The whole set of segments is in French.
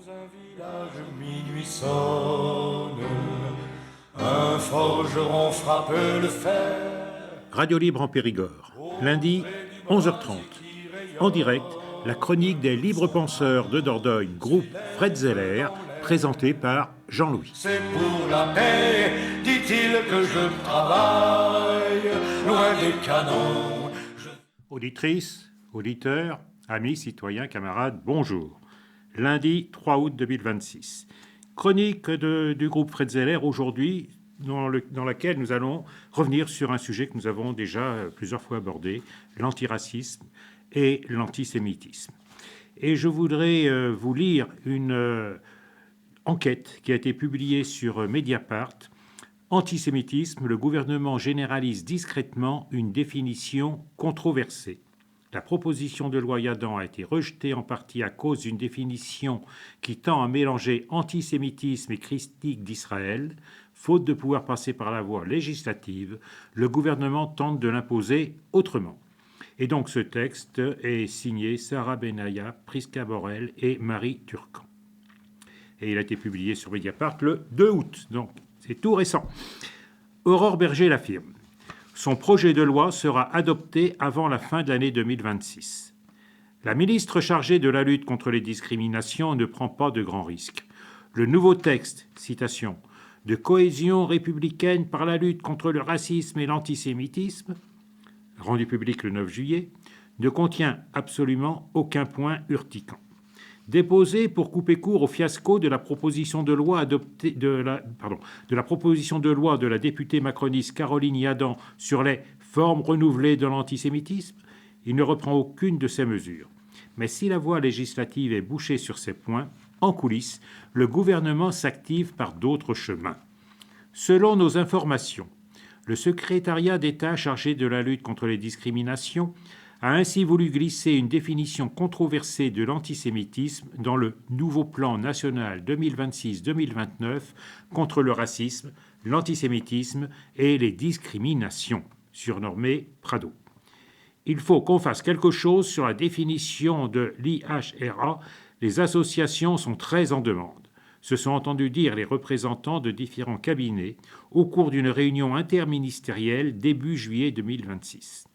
un village, minuit sonne, un forgeron frappe le fer. Radio Libre en Périgord, lundi 11h30. En direct, la chronique des libres penseurs de Dordogne, groupe Fred Zeller, présentée par Jean-Louis. C'est pour la paix, dit-il, que je travaille, loin des canons. Auditrices, auditeurs, amis, citoyens, camarades, bonjour. Lundi 3 août 2026. Chronique du groupe Fred Zeller aujourd'hui, dans laquelle nous allons revenir sur un sujet que nous avons déjà plusieurs fois abordé, l'antiracisme et l'antisémitisme. Et je voudrais vous lire une enquête qui a été publiée sur Mediapart. Antisémitisme, le gouvernement généralise discrètement une définition controversée. La proposition de loi Yadan a été rejetée en partie à cause d'une définition qui tend à mélanger antisémitisme et critique d'Israël. Faute de pouvoir passer par la voie législative, le gouvernement tente de l'imposer autrement. Et donc ce texte est signé Sarah Benaya, Prisca Borel et Marie Turcan. Et il a été publié sur Mediapart le 2 août, donc c'est tout récent. Aurore Berger l'affirme. Son projet de loi sera adopté avant la fin de l'année 2026. La ministre chargée de la lutte contre les discriminations ne prend pas de grands risques. Le nouveau texte, citation, de cohésion républicaine par la lutte contre le racisme et l'antisémitisme, rendu public le 9 juillet, ne contient absolument aucun point urticant. Déposé pour couper court au fiasco de la proposition de loi de la députée macroniste Caroline Yadan sur les formes renouvelées de l'antisémitisme, il ne reprend aucune de ces mesures. Mais si la voie législative est bouchée sur ces points, en coulisses, le gouvernement s'active par d'autres chemins. Selon nos informations, le secrétariat d'État chargé de la lutte contre les discriminations a ainsi voulu glisser une définition controversée de l'antisémitisme dans le nouveau plan national 2026-2029 contre le racisme, l'antisémitisme et les discriminations, surnommé Prado. Il faut qu'on fasse quelque chose sur la définition de l'IHRA. Les associations sont très en demande. Se sont entendus dire les représentants de différents cabinets au cours d'une réunion interministérielle début juillet 2026.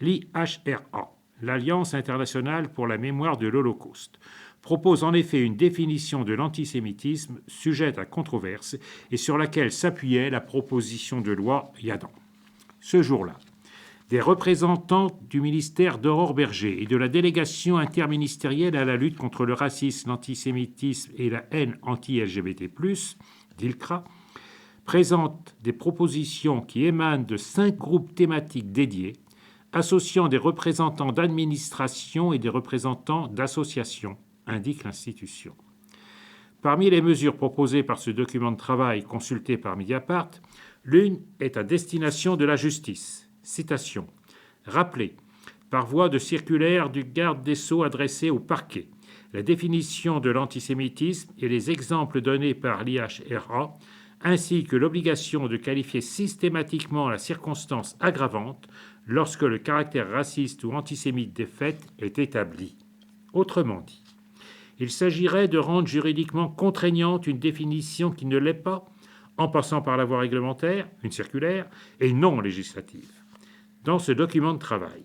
L'IHRA, l'Alliance internationale pour la mémoire de l'Holocauste, propose en effet une définition de l'antisémitisme sujette à controverse et sur laquelle s'appuyait la proposition de loi Yadan. Ce jour-là, des représentants du ministère d'Aurore Berger et de la délégation interministérielle à la lutte contre le racisme, l'antisémitisme et la haine anti-LGBT+, DILCRA, présentent des propositions qui émanent de 5 groupes thématiques dédiés, associant des représentants d'administration et des représentants d'associations, indique l'institution. Parmi les mesures proposées par ce document de travail consulté par Mediapart, l'une est à destination de la justice. Citation. Rappeler, par voie de circulaire du garde des Sceaux adressé au parquet, la définition de l'antisémitisme et les exemples donnés par l'IHRA, ainsi que l'obligation de qualifier systématiquement la circonstance aggravante lorsque le caractère raciste ou antisémite des faits est établi. Autrement dit, il s'agirait de rendre juridiquement contraignante une définition qui ne l'est pas, en passant par la voie réglementaire, une circulaire, et non législative. Dans ce document de travail,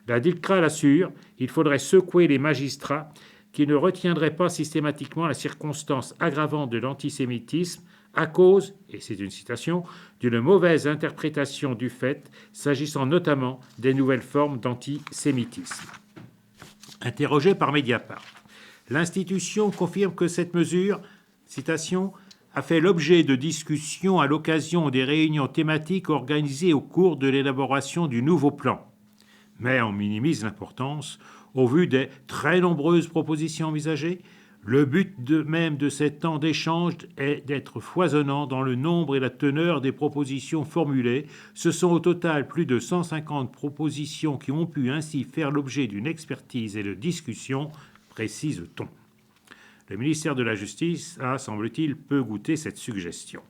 la DILCRA l'assure, il faudrait secouer les magistrats qui ne retiendraient pas systématiquement la circonstance aggravante de l'antisémitisme à cause, et c'est une citation, d'une mauvaise interprétation du fait, s'agissant notamment des nouvelles formes d'antisémitisme. Interrogé par Mediapart, l'institution confirme que cette mesure, citation, a fait l'objet de discussions à l'occasion des réunions thématiques organisées au cours de l'élaboration du nouveau plan. Mais on minimise l'importance au vu des très nombreuses propositions envisagées. Le but même de ces temps d'échange est d'être foisonnant dans le nombre et la teneur des propositions formulées. Ce sont au total plus de 150 propositions qui ont pu ainsi faire l'objet d'une expertise et de discussion, précise-t-on. Le ministère de la Justice a, semble-t-il, peu goûté cette suggestion.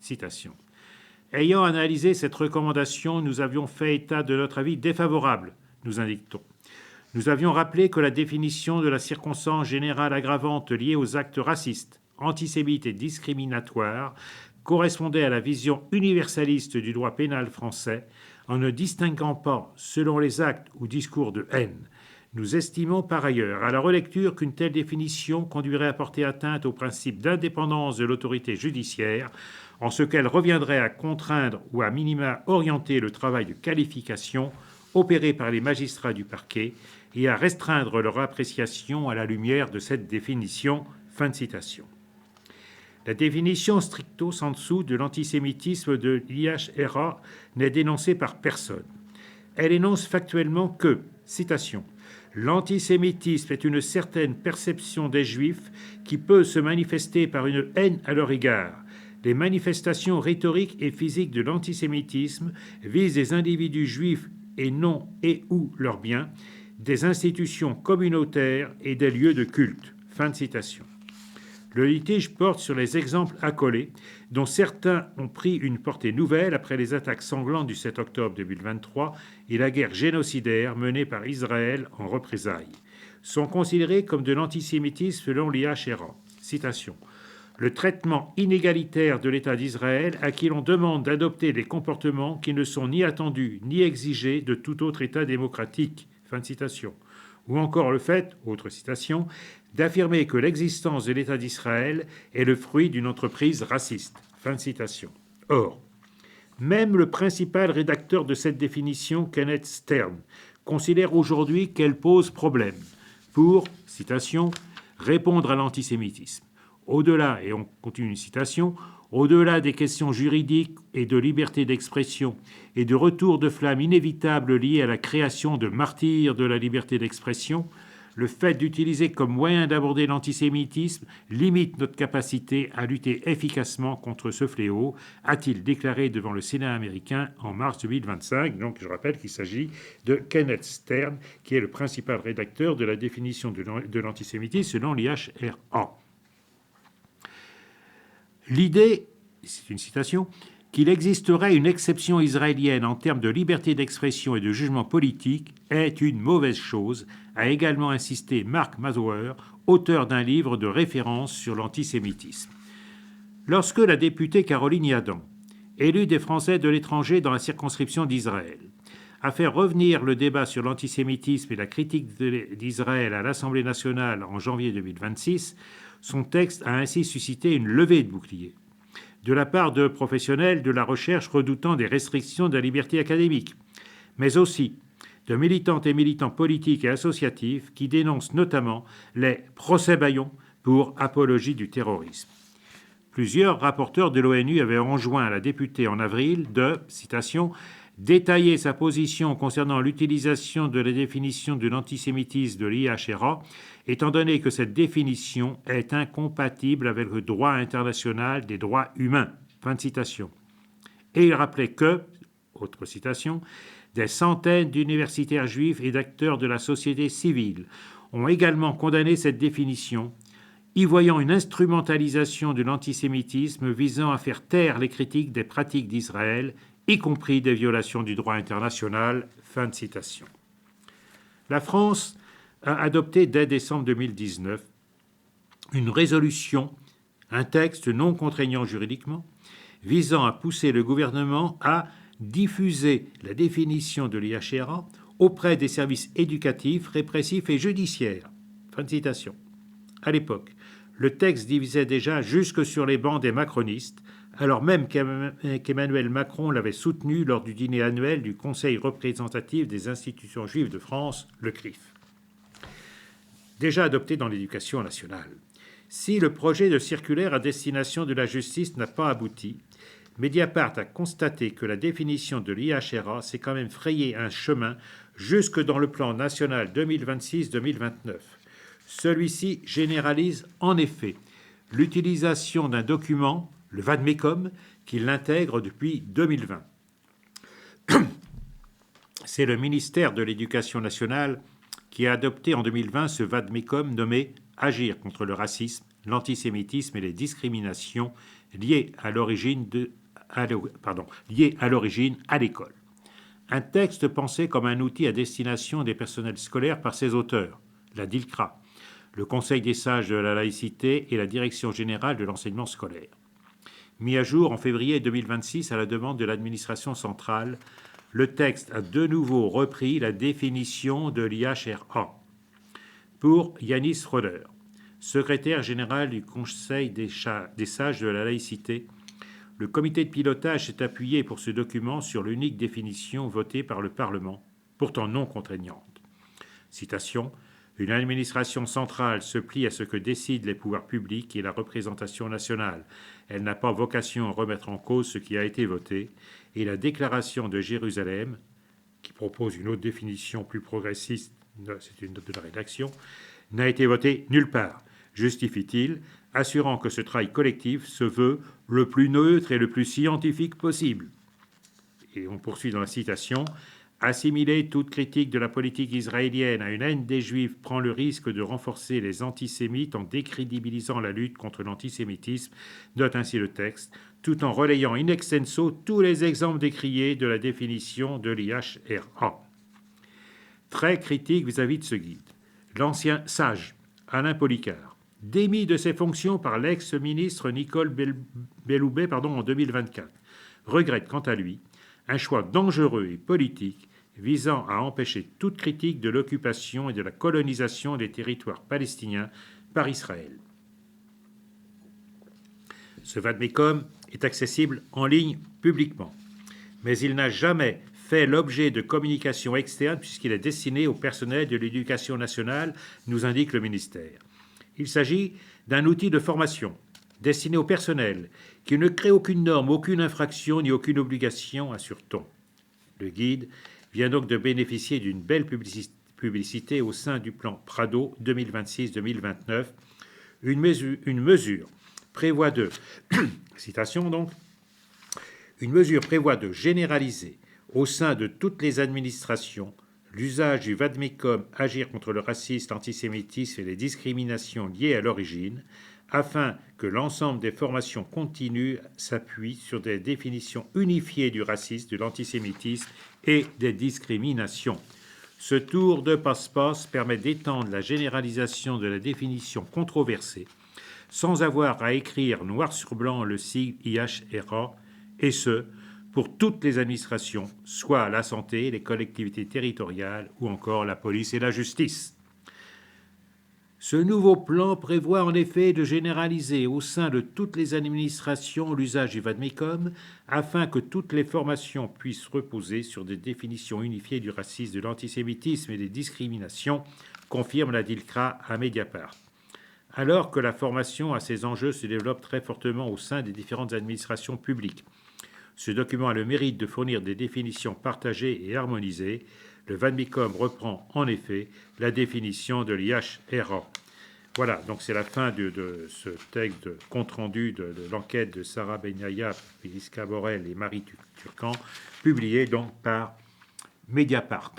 Citation. Ayant analysé cette recommandation, nous avions fait état de notre avis défavorable, nous indique-t-on. Nous avions rappelé que la définition de la circonstance générale aggravante liée aux actes racistes, antisémites et discriminatoires correspondait à la vision universaliste du droit pénal français en ne distinguant pas selon les actes ou discours de haine. Nous estimons par ailleurs à la relecture qu'une telle définition conduirait à porter atteinte au principe d'indépendance de l'autorité judiciaire, en ce qu'elle reviendrait à contraindre ou à minima orienter le travail de qualification opéré par les magistrats du parquet et à restreindre leur appréciation à la lumière de cette définition. Fin de citation. La définition stricto sensu de l'antisémitisme de l'IHRA n'est dénoncée par personne. Elle énonce factuellement que, citation, « L'antisémitisme est une certaine perception des Juifs qui peut se manifester par une haine à leur égard. Les manifestations rhétoriques et physiques de l'antisémitisme visent des individus juifs et non et ou leurs biens, des institutions communautaires et des lieux de culte. » Fin de citation. Le litige porte sur les exemples accolés, dont certains ont pris une portée nouvelle après les attaques sanglantes du 7 octobre 2023 et la guerre génocidaire menée par Israël en représailles, sont considérés comme de l'antisémitisme selon l'IHRA. Citation. Le traitement inégalitaire de l'État d'Israël à qui l'on demande d'adopter des comportements qui ne sont ni attendus ni exigés de tout autre État démocratique. Fin de citation. Ou encore le fait, autre citation, d'affirmer que l'existence de l'État d'Israël est le fruit d'une entreprise raciste. Fin de citation. Or, même le principal rédacteur de cette définition, Kenneth Stern, considère aujourd'hui qu'elle pose problème pour, citation, répondre à l'antisémitisme. Au-delà, et on continue une citation, au-delà des questions juridiques et de liberté d'expression et de retour de flamme inévitable liés à la création de martyrs de la liberté d'expression, le fait d'utiliser comme moyen d'aborder l'antisémitisme limite notre capacité à lutter efficacement contre ce fléau, a-t-il déclaré devant le Sénat américain en mars 2025. Donc je rappelle qu'il s'agit de Kenneth Stern, qui est le principal rédacteur de la définition de l'antisémitisme selon l'IHRA. L'idée, c'est une citation, qu'il existerait une exception israélienne en termes de liberté d'expression et de jugement politique est une mauvaise chose, a également insisté Mark Mazauer, auteur d'un livre de référence sur l'antisémitisme. Lorsque la députée Caroline Yadan, élue des Français de l'étranger dans la circonscription d'Israël, a fait revenir le débat sur l'antisémitisme et la critique d'Israël à l'Assemblée nationale en janvier 2026, son texte a ainsi suscité une levée de boucliers de la part de professionnels de la recherche redoutant des restrictions de la liberté académique, mais aussi de militantes et militants politiques et associatifs qui dénoncent notamment les procès bâillons pour apologie du terrorisme. Plusieurs rapporteurs de l'ONU avaient enjoint à la députée en avril de, citation, détailler sa position concernant l'utilisation de la définition de l'antisémitisme de l'IHRA, étant donné que cette définition est incompatible avec le droit international des droits humains. Fin de citation. Et il rappelait que, autre citation, des centaines d'universitaires juifs et d'acteurs de la société civile ont également condamné cette définition, y voyant une instrumentalisation de l'antisémitisme visant à faire taire les critiques des pratiques d'Israël, y compris des violations du droit international. Fin de citation. La France a adopté dès décembre 2019 une résolution, un texte non contraignant juridiquement, visant à pousser le gouvernement à diffuser la définition de l'IHRA auprès des services éducatifs, répressifs et judiciaires. Fin de citation. À l'époque, le texte divisait déjà jusque sur les bancs des macronistes, alors même qu'Emmanuel Macron l'avait soutenu lors du dîner annuel du Conseil représentatif des institutions juives de France, le CRIF. Déjà adopté dans l'éducation nationale. Si le projet de circulaire à destination de la justice n'a pas abouti, Mediapart a constaté que la définition de l'IHRA s'est quand même frayé un chemin jusque dans le plan national 2026-2029. Celui-ci généralise en effet l'utilisation d'un document, le VADMECOM, qui l'intègre depuis 2020. C'est le ministère de l'Éducation nationale qui a adopté en 2020 ce VADMECOM nommé « Agir contre le racisme, l'antisémitisme et les discriminations liées à l'origine à l'école ». Un texte pensé comme un outil à destination des personnels scolaires par ses auteurs, la DILCRA, le Conseil des sages de la laïcité et la Direction générale de l'enseignement scolaire. Mis à jour en février 2026 à la demande de l'administration centrale, le texte a de nouveau repris la définition de l'IHRA. Pour Yanis Roder, secrétaire général du Conseil des sages de la laïcité, le comité de pilotage s'est appuyé pour ce document sur l'unique définition votée par le Parlement, pourtant non contraignante. Citation: une administration centrale se plie à ce que décident les pouvoirs publics et la représentation nationale. Elle n'a pas vocation à remettre en cause ce qui a été voté. Et la déclaration de Jérusalem, qui propose une autre définition plus progressiste, c'est une note de la rédaction, n'a été votée nulle part, justifie-t-il, assurant que ce travail collectif se veut le plus neutre et le plus scientifique possible. Et on poursuit dans la citation: assimiler toute critique de la politique israélienne à une haine des Juifs prend le risque de renforcer les antisémites en décrédibilisant la lutte contre l'antisémitisme, note ainsi le texte, tout en relayant in extenso tous les exemples décriés de la définition de l'IHRA. Très critique vis-à-vis de ce guide, l'ancien sage Alain Policard, démis de ses fonctions par l'ex-ministre Nicole Belloubet en 2024, regrette quant à lui un choix dangereux et politique visant à empêcher toute critique de l'occupation et de la colonisation des territoires palestiniens par Israël. Ce vade-mecum est accessible en ligne publiquement, mais il n'a jamais fait l'objet de communication externe puisqu'il est destiné au personnel de l'éducation nationale, nous indique le ministère. Il s'agit d'un outil de formation destiné au personnel qui ne crée aucune norme, aucune infraction ni aucune obligation, assure-t-on. Le guide vient donc de bénéficier d'une belle publicité au sein du plan Prado 2026-2029. Une mesure prévoit de, citation donc, une mesure prévoit de généraliser au sein de toutes les administrations l'usage du vade-mecum agir contre le racisme, l'antisémitisme et les discriminations liées à l'origine, afin que l'ensemble des formations continues s'appuient sur des définitions unifiées du racisme, de l'antisémitisme et des discriminations. Ce tour de passe-passe permet d'étendre la généralisation de la définition controversée sans avoir à écrire noir sur blanc le sigle IHRA, et ce, pour toutes les administrations, soit la santé, les collectivités territoriales ou encore la police et la justice. Ce nouveau plan prévoit en effet de généraliser au sein de toutes les administrations l'usage du vade-mecum afin que toutes les formations puissent reposer sur des définitions unifiées du racisme, de l'antisémitisme et des discriminations, confirme la DILCRA à Mediapart. Alors que la formation à ces enjeux se développe très fortement au sein des différentes administrations publiques. Ce document a le mérite de fournir des définitions partagées et harmonisées. Le vade-mecum reprend en effet la définition de l'IHRA. Voilà, donc c'est la fin de ce texte de compte-rendu de l'enquête de Sarah Benyaya, Phyllis Borel et Marie Turcan, publié donc par Mediapart.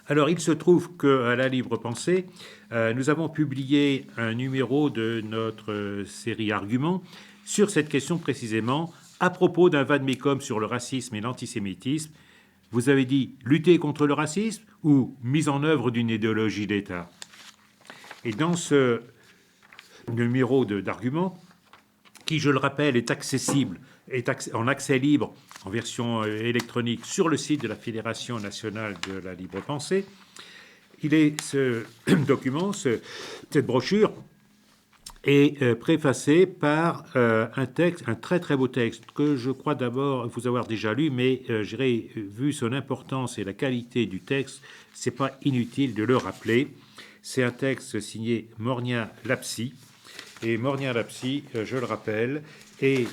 Alors, il se trouve qu'à la Libre Pensée, nous avons publié un numéro de notre série Arguments sur cette question précisément, à propos d'un vade-mecum sur le racisme et l'antisémitisme. Vous avez dit lutter contre le racisme ou mise en œuvre d'une idéologie d'État? Et dans ce numéro d'arguments, qui, je le rappelle, est accessible, est en accès libre, en version électronique, sur le site de la Fédération nationale de la libre pensée, ce document, cette brochure, est préfacé par un texte, un très très beau texte que je crois d'abord vous avoir déjà lu, mais vu son importance et la qualité du texte, c'est pas inutile de le rappeler. C'est un texte signé Mornia Lapsi, et Mornia Lapsi, je le rappelle, est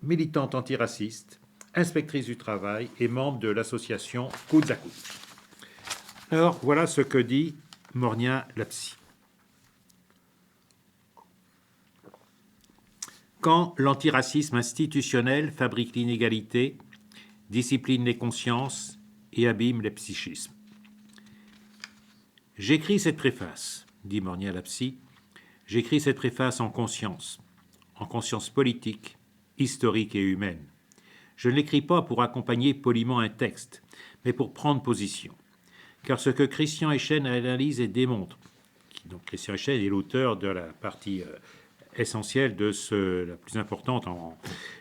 militante antiraciste, inspectrice du travail et membre de l'association Coudes à Coudes. Alors voilà ce que dit Mornia Lapsi. Quand l'antiracisme institutionnel fabrique l'inégalité, discipline les consciences et abîme les psychismes. J'écris cette préface, dit Mornia Lapsi, j'écris cette préface en conscience politique, historique et humaine. Je ne l'écris pas pour accompagner poliment un texte, mais pour prendre position. Car ce que Christian Echen analyse et démontre, donc Christian Echen est l'auteur de la partie essentielle la plus importante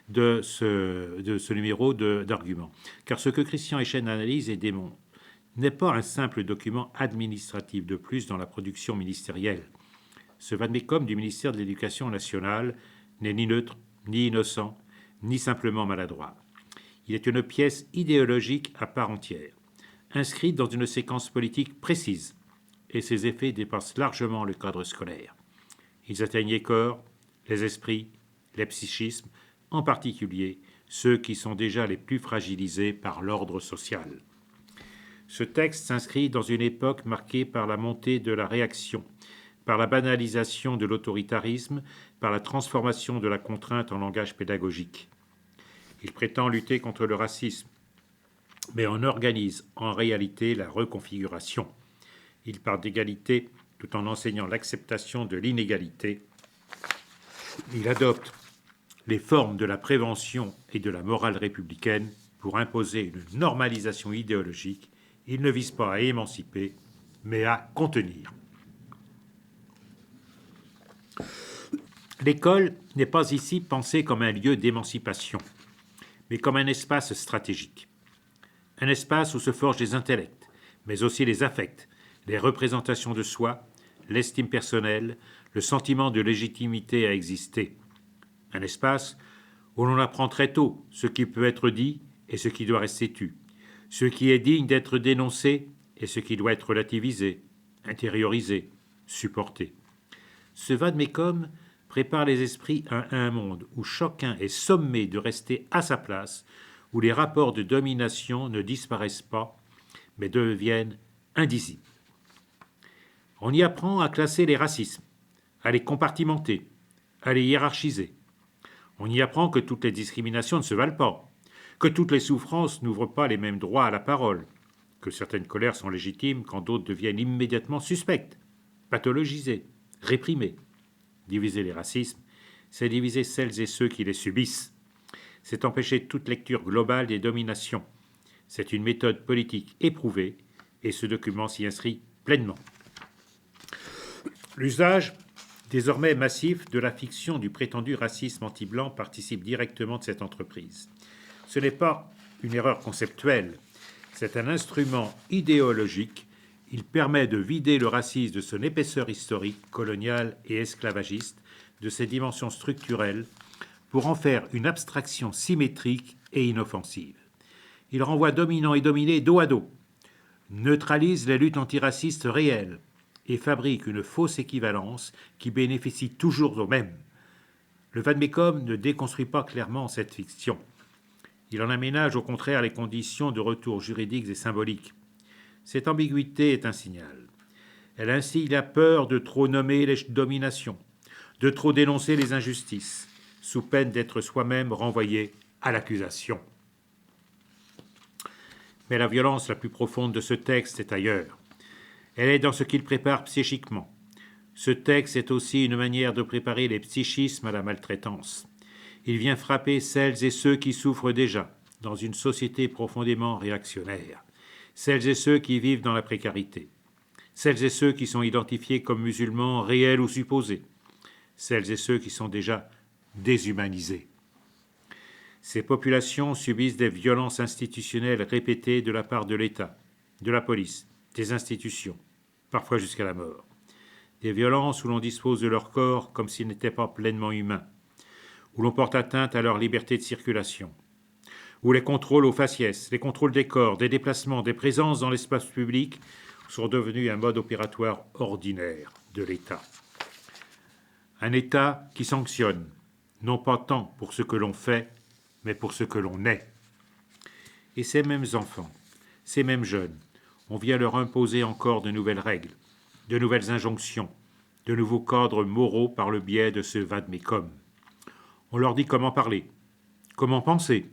de ce numéro d'arguments. Car ce que Christian Echen analyse et démontre n'est pas un simple document administratif de plus dans la production ministérielle. Ce vade-mecum du ministère de l'Éducation nationale n'est ni neutre, ni innocent, ni simplement maladroit. Il est une pièce idéologique à part entière, inscrite dans une séquence politique précise, et ses effets dépassent largement le cadre scolaire. Ils atteignent les corps, les esprits, les psychismes, en particulier ceux qui sont déjà les plus fragilisés par l'ordre social. Ce texte s'inscrit dans une époque marquée par la montée de la réaction, par la banalisation de l'autoritarisme, par la transformation de la contrainte en langage pédagogique. Il prétend lutter contre le racisme, mais en organise en réalité la reconfiguration. Il parle d'égalité tout en enseignant l'acceptation de l'inégalité. Il adopte les formes de la prévention et de la morale républicaine pour imposer une normalisation idéologique. Il ne vise pas à émanciper, mais à contenir. L'école n'est pas ici pensée comme un lieu d'émancipation, mais comme un espace stratégique. Un espace où se forgent les intellects, mais aussi les affects, les représentations de soi, l'estime personnelle, le sentiment de légitimité à exister. Un espace où l'on apprend très tôt ce qui peut être dit et ce qui doit rester tu, ce qui est digne d'être dénoncé et ce qui doit être relativisé, intériorisé, supporté. Ce vade-mecum prépare les esprits à un monde où chacun est sommé de rester à sa place, où les rapports de domination ne disparaissent pas, mais deviennent indicibles. On y apprend à classer les racismes, à les compartimenter, à les hiérarchiser. On y apprend que toutes les discriminations ne se valent pas, que toutes les souffrances n'ouvrent pas les mêmes droits à la parole, que certaines colères sont légitimes quand d'autres deviennent immédiatement suspectes, pathologisées, réprimées. Diviser les racismes, c'est diviser celles et ceux qui les subissent. C'est empêcher toute lecture globale des dominations. C'est une méthode politique éprouvée et ce document s'y inscrit pleinement. L'usage désormais massif de la fiction du prétendu racisme anti-blanc participe directement de cette entreprise. Ce n'est pas une erreur conceptuelle, c'est un instrument idéologique. Il permet de vider le racisme de son épaisseur historique, coloniale et esclavagiste, de ses dimensions structurelles, pour en faire une abstraction symétrique et inoffensive. Il renvoie dominants et dominés dos à dos, neutralise les luttes antiracistes réelles et fabrique une fausse équivalence qui bénéficie toujours aux mêmes. Le vade-mecum ne déconstruit pas clairement cette fiction. Il en aménage au contraire les conditions de retour juridiques et symboliques. Cette ambiguïté est un signal. Elle instille la peur de trop nommer les dominations, de trop dénoncer les injustices, sous peine d'être soi-même renvoyé à l'accusation. Mais la violence la plus profonde de ce texte est ailleurs. Elle est dans ce qu'il prépare psychiquement. Ce texte est aussi une manière de préparer les psychismes à la maltraitance. Il vient frapper celles et ceux qui souffrent déjà dans une société profondément réactionnaire, celles et ceux qui vivent dans la précarité, celles et ceux qui sont identifiés comme musulmans réels ou supposés, celles et ceux qui sont déjà déshumanisés. Ces populations subissent des violences institutionnelles répétées de la part de l'État, de la police, des institutions, parfois jusqu'à la mort. Des violences où l'on dispose de leur corps comme s'ils n'étaient pas pleinement humains, où l'on porte atteinte à leur liberté de circulation, où les contrôles aux faciès, les contrôles des corps, des déplacements, des présences dans l'espace public sont devenus un mode opératoire ordinaire de l'État. Un État qui sanctionne, non pas tant pour ce que l'on fait, mais pour ce que l'on est. Et ces mêmes enfants, ces mêmes jeunes, on vient leur imposer encore de nouvelles règles, de nouvelles injonctions, de nouveaux cadres moraux par le biais de ce vade-mecum. On leur dit comment parler, comment penser,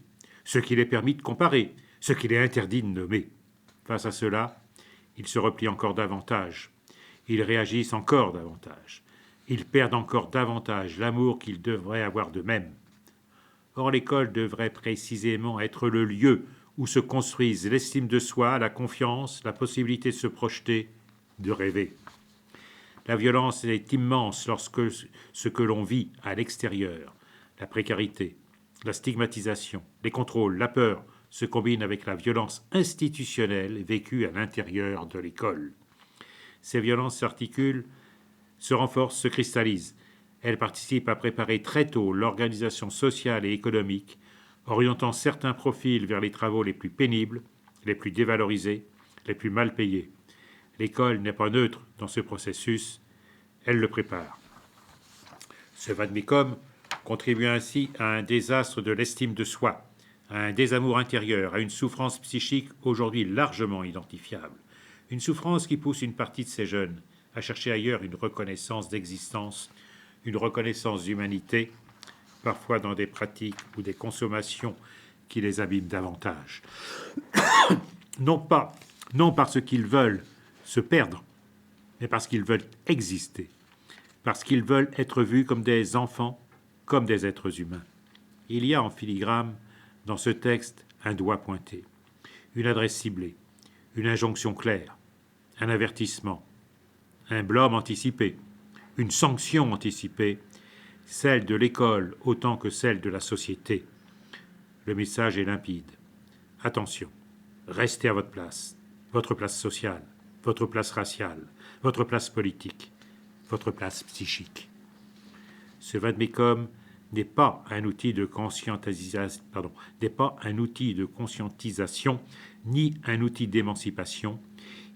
ce qu'il est permis de comparer, ce qu'il est interdit de nommer. Face à cela, ils se replient encore davantage, ils réagissent encore davantage, ils perdent encore davantage l'amour qu'ils devraient avoir d'eux-mêmes. Or, l'école devrait précisément être le lieu où se construisent l'estime de soi, la confiance, la possibilité de se projeter, de rêver. La violence est immense lorsque ce que l'on vit à l'extérieur, la précarité, la stigmatisation, les contrôles, la peur, se combinent avec la violence institutionnelle vécue à l'intérieur de l'école. Ces violences s'articulent, se renforcent, se cristallisent. Elles participent à préparer très tôt l'organisation sociale et économique, orientant certains profils vers les travaux les plus pénibles, les plus dévalorisés, les plus mal payés. L'école n'est pas neutre dans ce processus, elle le prépare. Ce vade-mecum contribue ainsi à un désastre de l'estime de soi, à un désamour intérieur, à une souffrance psychique aujourd'hui largement identifiable. Une souffrance qui pousse une partie de ces jeunes à chercher ailleurs une reconnaissance d'existence, une reconnaissance d'humanité, parfois dans des pratiques ou des consommations qui les abîment davantage. Non parce qu'ils veulent se perdre, mais parce qu'ils veulent exister, parce qu'ils veulent être vus comme des enfants, comme des êtres humains. Il y a en filigrane dans ce texte un doigt pointé, une adresse ciblée, une injonction claire, un avertissement, un blâme anticipé, une sanction anticipée, celle de l'école autant que celle de la société. Le message est limpide. Attention, restez à votre place sociale, votre place raciale, votre place politique, votre place psychique. Ce vade-mecum n'est pas un outil de conscientisation, ni un outil d'émancipation.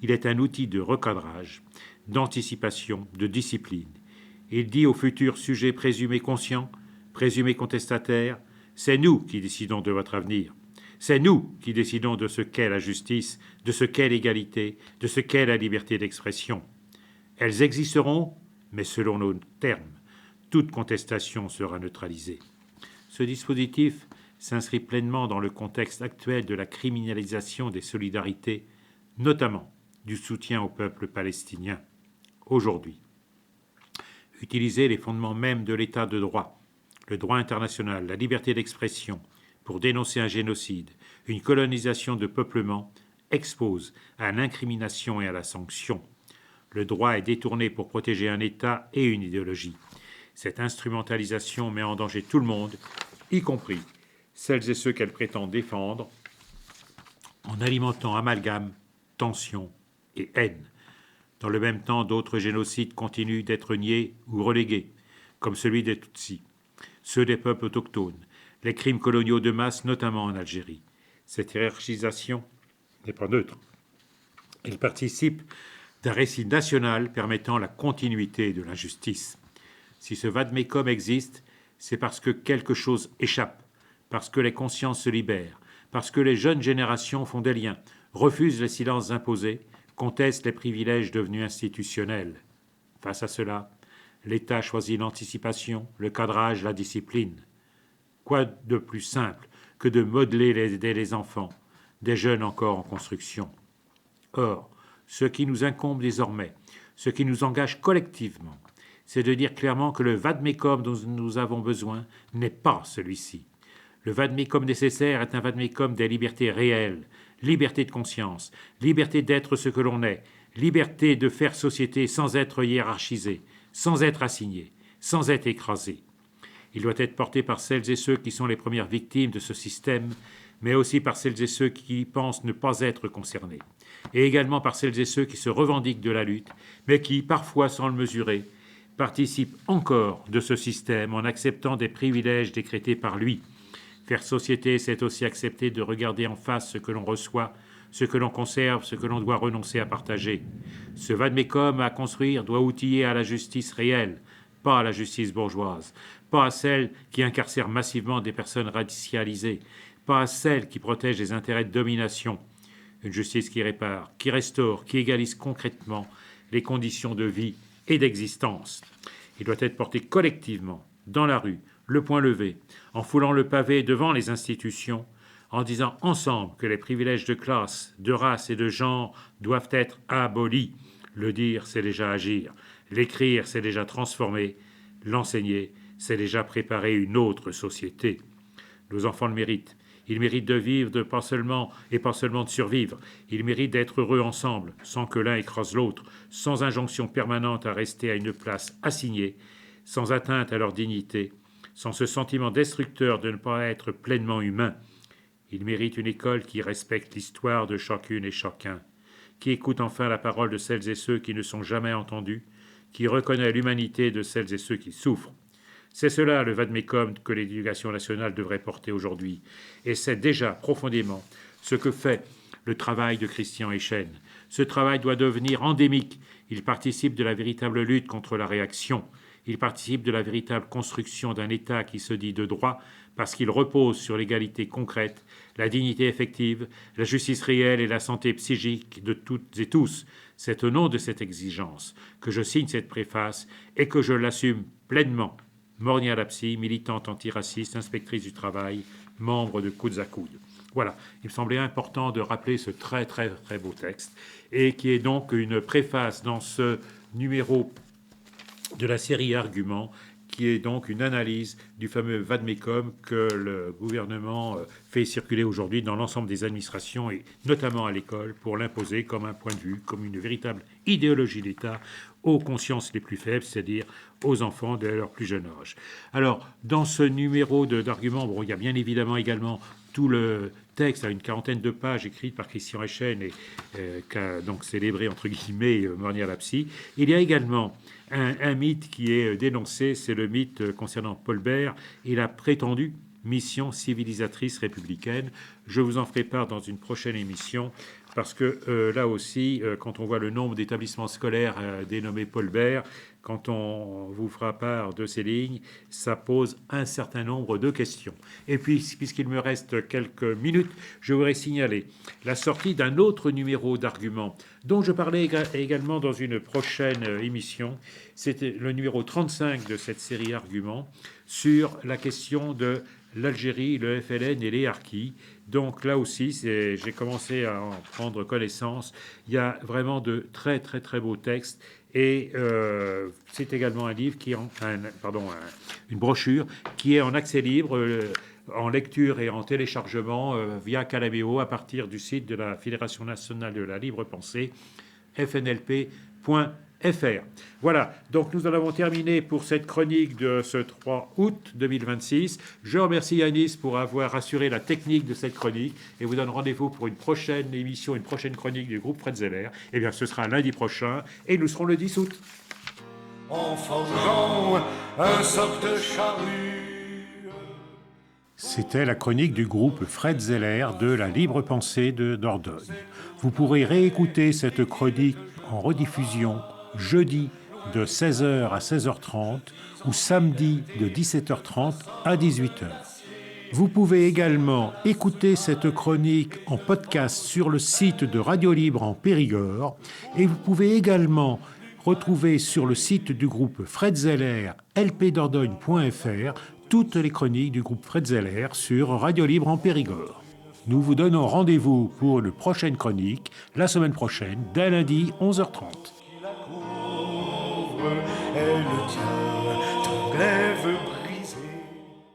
Il est un outil de recadrage, d'anticipation, de discipline. Il dit aux futurs sujets présumés conscients, présumés contestataires, c'est nous qui décidons de votre avenir. C'est nous qui décidons de ce qu'est la justice, de ce qu'est l'égalité, de ce qu'est la liberté d'expression. Elles existeront, mais selon nos termes. Toute contestation sera neutralisée. Ce dispositif s'inscrit pleinement dans le contexte actuel de la criminalisation des solidarités, notamment du soutien au peuple palestinien. Aujourd'hui, utiliser les fondements mêmes de l'état de droit, le droit international, la liberté d'expression, pour dénoncer un génocide, une colonisation de peuplement, expose à l'incrimination et à la sanction. Le droit est détourné pour protéger un État et une idéologie. Cette instrumentalisation met en danger tout le monde, y compris celles et ceux qu'elle prétend défendre, en alimentant amalgame, tension et haine. Dans le même temps, d'autres génocides continuent d'être niés ou relégués, comme celui des Tutsis, ceux des peuples autochtones, les crimes coloniaux de masse, notamment en Algérie. Cette hiérarchisation n'est pas neutre. Elle participe d'un récit national permettant la continuité de l'injustice. Si ce vade-mecum existe, c'est parce que quelque chose échappe, parce que les consciences se libèrent, parce que les jeunes générations font des liens, refusent les silences imposés, contestent les privilèges devenus institutionnels. Face à cela, l'État choisit l'anticipation, le cadrage, la discipline. Quoi de plus simple que de modeler les enfants, des jeunes encore en construction. Or, ce qui nous incombe désormais, ce qui nous engage collectivement, c'est de dire clairement que le vade-mecum dont nous avons besoin n'est pas celui-ci. Le vade-mecum nécessaire est un vade-mecum des libertés réelles, liberté de conscience, liberté d'être ce que l'on est, liberté de faire société sans être hiérarchisé, sans être assigné, sans être écrasé. Il doit être porté par celles et ceux qui sont les premières victimes de ce système, mais aussi par celles et ceux qui pensent ne pas être concernés, et également par celles et ceux qui se revendiquent de la lutte, mais qui, parfois sans le mesurer, participent encore de ce système en acceptant des privilèges décrétés par lui. Faire société, c'est aussi accepter de regarder en face ce que l'on reçoit, ce que l'on conserve, ce que l'on doit renoncer à partager. Ce vade-mecum à construire doit outiller à la justice réelle, pas à la justice bourgeoise, pas à celle qui incarcère massivement des personnes racialisées, pas à celle qui protège les intérêts de domination. Une justice qui répare, qui restaure, qui égalise concrètement les conditions de vie et d'existence. Il doit être porté collectivement, dans la rue, le poing levé, en foulant le pavé devant les institutions, en disant ensemble que les privilèges de classe, de race et de genre doivent être abolis. Le dire, c'est déjà agir. L'écrire, c'est déjà transformer. L'enseigner, c'est déjà préparer une autre société. Nos enfants le méritent. Ils méritent de vivre, pas seulement de survivre. Ils méritent d'être heureux ensemble, sans que l'un écrase l'autre, sans injonction permanente à rester à une place assignée, sans atteinte à leur dignité, sans ce sentiment destructeur de ne pas être pleinement humain. Ils méritent une école qui respecte l'histoire de chacune et chacun, qui écoute enfin la parole de celles et ceux qui ne sont jamais entendus, qui reconnaît l'humanité de celles et ceux qui souffrent. C'est cela le vade-mecum que l'éducation nationale devrait porter aujourd'hui. Et c'est déjà profondément ce que fait le travail de Christian Eychen. Ce travail doit devenir endémique. Il participe de la véritable lutte contre la réaction. Il participe de la véritable construction d'un État qui se dit de droit parce qu'il repose sur l'égalité concrète, la dignité effective, la justice réelle et la santé psychique de toutes et tous. C'est au nom de cette exigence que je signe cette préface et que je l'assume pleinement. Mornia Lapsi, militante antiraciste, inspectrice du travail, membre de Coudes à Coudes. Voilà, il me semblait important de rappeler ce très très très beau texte et qui est donc une préface dans ce numéro de la série Arguments, qui est donc une analyse du fameux vade-mecum que le gouvernement fait circuler aujourd'hui dans l'ensemble des administrations et notamment à l'école pour l'imposer comme un point de vue, comme une véritable idéologie d'État aux consciences les plus faibles, c'est-à-dire aux enfants de leur plus jeune âge. Alors, dans ce numéro d'arguments, bon, il y a bien évidemment également tout le texte à une quarantaine de pages écrite par Christian Eychen et qu'a donc célébré entre guillemets Mornia Lapsi. Il y a également un mythe qui est dénoncé, c'est le mythe concernant Paul Bert et la prétendue mission civilisatrice républicaine. Je vous en ferai part dans une prochaine émission parce que là aussi, quand on voit le nombre d'établissements scolaires dénommés Paul Bert, quand on vous fera part de ces lignes, ça pose un certain nombre de questions. Et puis, puisqu'il me reste quelques minutes, je voudrais signaler la sortie d'un autre numéro d'arguments dont je parlais également dans une prochaine émission. C'était le numéro 35 de cette série Arguments sur la question de l'Algérie, le FLN et les harkis. Donc là aussi, j'ai commencé à en prendre connaissance. Il y a vraiment de très très très beaux textes. Et c'est également un livre qui est une brochure qui est en accès libre, en lecture et en téléchargement via Calaméo à partir du site de la Fédération nationale de la libre pensée, fnlp.fr. Voilà, donc nous en avons terminé pour cette chronique de ce 3 août 2026. Je remercie Yanis pour avoir assuré la technique de cette chronique et vous donne rendez-vous pour une prochaine émission, une prochaine chronique du groupe Fred Zeller. Eh bien, ce sera lundi prochain et nous serons le 10 août. En forgeant un soc de charrue. C'était la chronique du groupe Fred Zeller de la Libre Pensée de Dordogne. Vous pourrez réécouter cette chronique en rediffusion jeudi de 16h à 16h30 ou samedi de 17h30 à 18h. Vous pouvez également écouter cette chronique en podcast sur le site de Radio Libre en Périgord et vous pouvez également retrouver sur le site du groupe Fred Zeller, lpdordogne.fr, toutes les chroniques du groupe Fred Zeller sur Radio Libre en Périgord. Nous vous donnons rendez-vous pour une prochaine chronique la semaine prochaine, dès lundi 11h30. Elle tient ton glaive